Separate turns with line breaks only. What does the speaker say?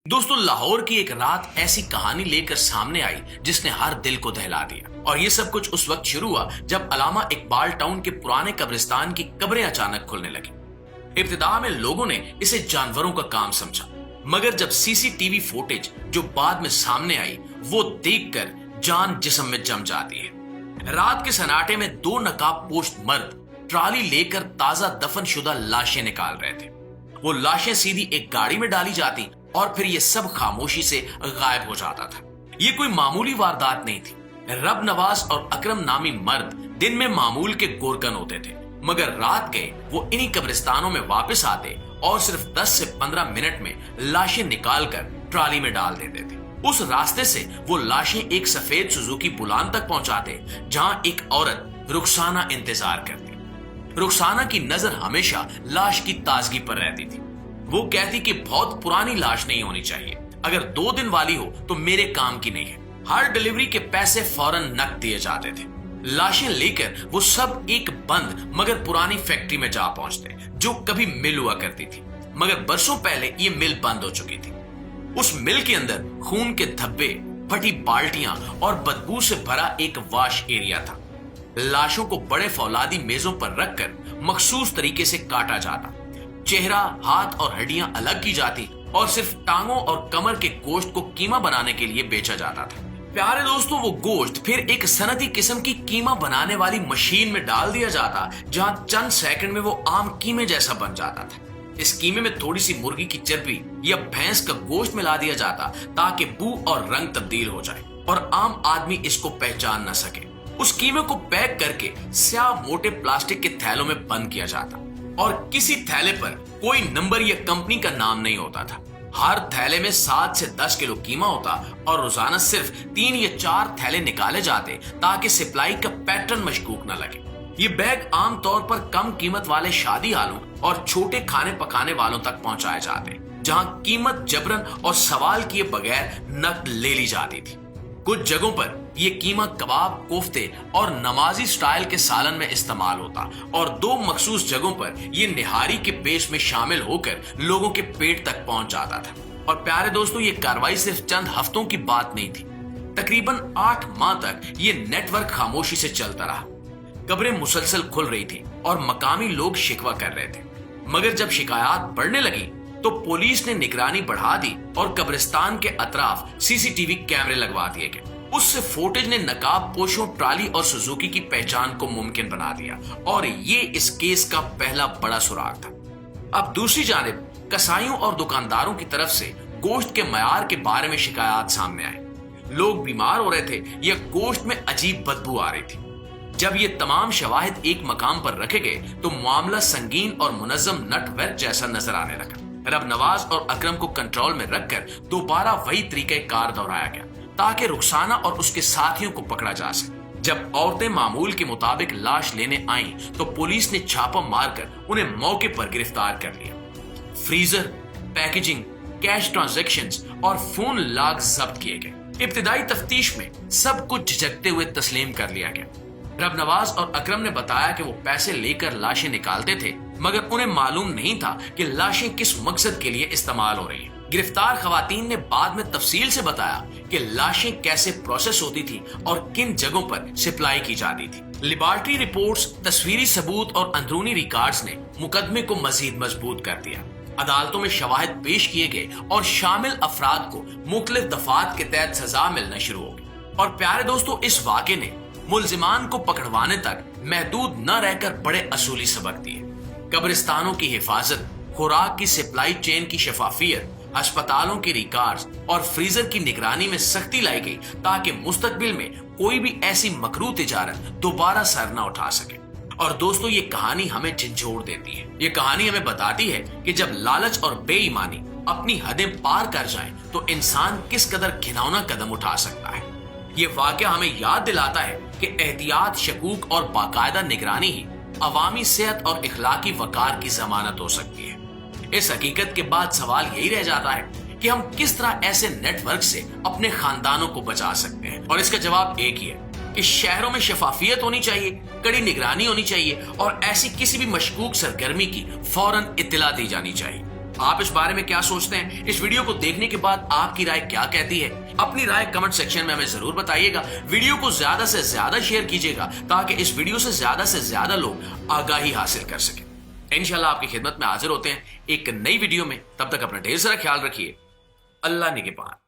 दोस्तों, लाहौर की एक रात ऐसी कहानी लेकर सामने आई जिसने हर दिल को दहला दिया। और ये सब कुछ उस वक्त शुरू हुआ जब अलामा इकबाल टाउन के पुराने कब्रिस्तान की कब्रें अचानक खुलने लगी। इब्तिदा में लोगों ने इसे जानवरों का काम समझा, मगर जब सीसीटीवी फुटेज जो बाद में सामने आई वो देखकर जान जिस्म में जम जाती है। रात के सन्नाटे में दो नकाबपोश मर्द ट्राली लेकर ताजा दफन शुदा लाशें निकाल रहे थे। वो लाशें सीधी एक गाड़ी में डाली जाती और फिर ये सब खामोशी से गायब हो जाता था। ये कोई मामूली वारदात नहीं थी। रब नवाज और अकरम नामी मर्द दिन में मामूल के गोरकन होते थे, मगर रात के वो इन्हीं कब्रिस्तानों में वापस आते और सिर्फ 10 से 15 मिनट में लाशें निकालकर ट्राली में डाल देते थे। उस रास्ते से वो लाशें एक सफेद सुजुकी बुलान तक पहुंचाते, जहां एक औरत रुखसाना इंतजार करती। रुखसाना की नजर हमेशा लाश की ताजगी पर रहती थी। वो कहती कि बहुत पुरानी लाश नहीं होनी चाहिए, अगर 2 दिन वाली हो तो मेरे काम की नहीं है। हर डिलीवरी के पैसे फौरन नकद दिए जाते थे। लाशें लेकर वो सब एक बंद मगर पुरानी फैक्ट्री में जा पहुंचते जो कभी मिल हुआ करती थी, मगर बरसों पहले ये मिल बंद हो चुकी थी। उस मिल के अंदर खून के धब्बे, फटी बाल्टियां और बदबू से भरा एक वाश एरिया था। लाशों को बड़े फौलादी मेजों पर रखकर मखसूस तरीके से काटा जाता। चेहरा, हाथ और हड्डियां अलग की जाती और सिर्फ टांगों और कमर के गोश्त को कीमा बनाने के लिए बेचा जाता था। प्यारे दोस्तों, वो गोश्त फिर एक सनती किस्म की कीमा बनाने वाली मशीन में डाल दिया जाता, जहां चंद सेकंड में वो आम कीमे जैसा बन जाता था। इस कीमे में थोड़ी सी मुर्गी की चर्बी या भैंस का गोश्त मिला दिया जाता ताकि बू और रंग तब्दील हो जाए और आम आदमी इसको पहचान न सके। उस कीमे को पैक करके स्याह मोटे प्लास्टिक के थैलों में बंद किया जाता और किसी थैले पर कोई नंबर या कंपनी का नाम नहीं होता था। हर थैले में 7 से 10 किलो कीमा होता और रोजाना सिर्फ 3 या 4 थैले निकाले जाते ताकि सप्लाई का पैटर्न मशकूक न लगे। ये बैग आमतौर पर कम कीमत वाले शादी हालों और छोटे खाने पकाने वालों तक पहुंचाए जाते, जहां कीमत जबरन और सवाल किए बगैर नकद ले ली जाती थी। कुछ जगहों पर ये कीमा कबाब, कोफ्ते और नमाजी स्टाइल के सालन में इस्तेमाल होता और 2 मखसूस जगहों पर ये निहारी के पेश में शामिल होकर लोगों के पेट तक पहुंच जाता था। और प्यारे दोस्तों, ये कार्रवाई सिर्फ चंद हफ्तों की बात नहीं थी। तकरीबन 8 माह तक ये नेटवर्क खामोशी से चलता रहा। कब्रें मुसलसल खुल रही थी और मकामी लोग शिकवा कर रहे थे, मगर जब शिकायत बढ़ने लगी तो पुलिस ने निगरानी बढ़ा दी और कब्रिस्तान के अतराफ सीसीटीवी कैमरे लगवा दिए गए। उससे फुटेज ने नकाबपोशों, ट्राली और सुजुकी की पहचान को मुमकिन बना दिया और ये इस केस का पहला बड़ा सुराग था। अब दूसरी जानिब कसाईयों और दुकानदारों की तरफ से गोश्त के मयार के बारे में शिकायत सामने आई। लोग बीमार हो रहे थे या गोश्त में अजीब बदबू आ रही थी। जब ये तमाम शवाहिद एक मकाम पर रखे गए तो मामला संगीन और मुनज्जम नटवर्क जैसा नजर आने लगा। रब नवाज और अकरम को कंट्रोल में रखकर दोबारा वही तरीके कार दोहराया गया ताकि रुखसाना और उसके साथियों को पकड़ा जा सके। जब औरतें मामूल के मुताबिक लाश लेने आईं तो पुलिस ने छापा मारकर उन्हें मौके पर गिरफ्तार कर लिया। फ्रीजर, पैकेजिंग, कैश ट्रांजैक्शंस और फोन लॉग जब्त किए गए। इब्तिदाई तफ्तीश में सब कुछ झिझकते हुए तस्लीम कर लिया गया। रब नवाज और अकरम ने बताया कि वो पैसे लेकर लाशें निकालते थे, मगर उन्हें मालूम नहीं था कि लाशें किस मकसद के लिए इस्तेमाल हो रही हैं। गिरफ्तार खवातीन ने बाद में तफसील से बताया कि लाशें कैसे प्रोसेस होती थी और किन जगहों पर सप्लाई की जाती थी। लेबॉर्ट्री रिपोर्ट्स, तस्वीरी सबूत और अंदरूनी रिकॉर्ड्स ने मुकदमे को मजीद मजबूत कर दिया। अदालतों में शवाहिद पेश किए गए और शामिल अफराद को मुख्तलिफ दफात के तहत सजा मिलना शुरू हो गई। और प्यारे दोस्तों, इस वाक़े ने मुल्जिमान को पकड़वाने तक महदूद न रहकर बड़े असूली सबक दिए। कब्रिस्तानों की हिफाजत, खुराक की सप्लाई चेन की शफाफियत, अस्पतालों के रिकॉर्ड्स और फ्रीजर की निगरानी में सख्ती लाई गई ताकि मुस्तकबिल में कोई भी ऐसी मकरू तिजारत दोबारा सर न उठा सके। और दोस्तों, ये कहानी हमें झंझोड़ देती है। ये कहानी हमें बताती है कि जब लालच और बेईमानी अपनी हदें पार कर जाएं तो इंसान किस कदर घिनौना कदम उठा सकता है। ये वाकया हमें याद दिलाता है कि एहतियात, शकूक और बाकायदा निगरानी ही अवामी सेहत और इखलाकी वकार की जमानत हो सकती है। इस हकीकत के बाद सवाल यही रह जाता है कि हम किस तरह ऐसे नेटवर्क से अपने खानदानों को बचा सकते हैं। और इसका जवाब एक ही है कि शहरों में शफाफियत होनी चाहिए, कड़ी निगरानी होनी चाहिए और ऐसी किसी भी मशकूक सरगर्मी की फौरन इत्तला दी जानी चाहिए। آپ اس بارے میں کیا سوچتے ہیں؟ اس ویڈیو کو دیکھنے کے بعد آپ کی رائے کیا کہتی ہے؟ اپنی رائے کمنٹ سیکشن میں ہمیں ضرور بتائیے گا. ویڈیو کو زیادہ سے زیادہ شیئر کیجیے گا تاکہ اس ویڈیو سے زیادہ لوگ آگاہی حاصل کر سکیں. انشاءاللہ آپ کی خدمت میں حاضر ہوتے ہیں ایک نئی ویڈیو میں. تب تک اپنا ڈھیر سارا خیال رکھیے. اللہ نگہبان.